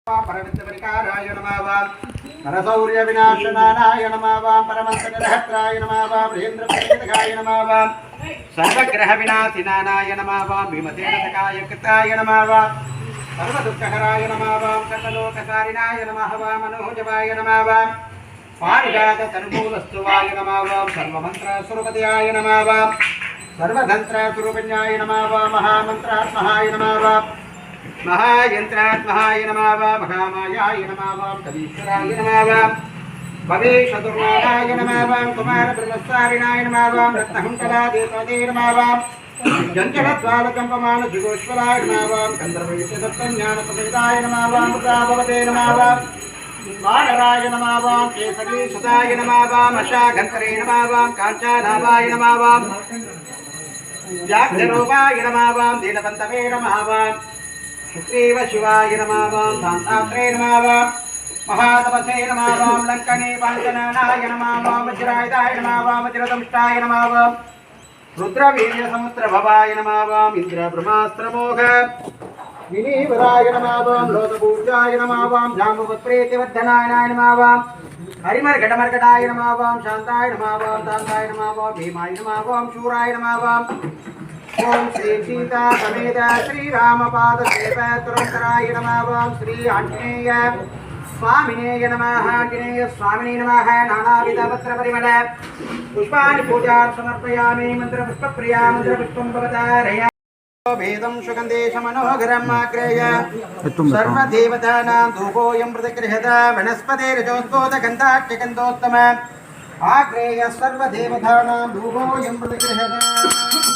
परवित्तपरिकाराय नमः परसौर्यविनाशनाय नमः परमन्तनिरहत्राय नमः प्रियेन्द्रप्रियतकाय नमः सर्वग्रहविनाशिनाय नमः भीमसेनतकाय कृताय नमः सर्वदुःखहराय नमः सकलोककारिणाय नमः मनोजवाय नमः पारिजाततनुमूलस्तुवाय नमः सर्वमन्त्रस्वरूपतयाय नमः सर्वतन्त्रस्वरूपिण्याय नमः महामन्त्रात्महाय नमः महायंत्रात्महाय नमः महामायाय नमः कवीश्वराय नमः भवेशतुर्नाराय नमः कुमारब्रह्मचारिणाय नमः रत्नहुंकलादेवते नमः जञ्जलद्वालकम्पमान जुगोश्वराय नमः गन्धर्वैत्यदत्तज्ञानप्रदाय नमः मुद्राभवते नमः वानराय नमः केसरी सुताय नमः मशागन्तरे नमः काञ्चानाभाय नमः व्याघ्ररूपाय नमः दीनबन्धवे नमः सुग्रीव शिवाय नमः शान्तात्रे नमः महातपसे नमः लङ्कने पाञ्चनाय नमः वज्रायुधाय नमः वज्रदंष्टाय नमः रुद्रवीर्यसमुद्रभवाय नमः इन्द्रब्रह्मास्त्रमोघ विनीवराय नमः लोकपूजाय नमः जाम्बुवत्प्रीतिवर्धनाय नमः हरिमर्घटमर्घटाय नमः शान्ताय नमः दान्ताय नमः भीमाय नमः शूराय नमः ओम श्री सीता समेत श्रीरामपाद सेवा तुरंतराय नमः श्री आंजनेय स्वामिने नमः आंजनेय स्वामिने नमः नानाविध पत्र परिमल पुष्पाणि पूजा समर्पयामि मंत्र पुष्प प्रिया मंत्र पुष्पं भवतारया भेदं सुगंधेश मनोहरं आग्रेय सर्वदेवतानां धूपोऽयं प्रतिगृह्यता वनस्पतिर्जोद्भूत गन्धाख्यगन्धोत्तम आग्रेय सर्वदेवतानां धूपोऽयं प्रतिगृह्यता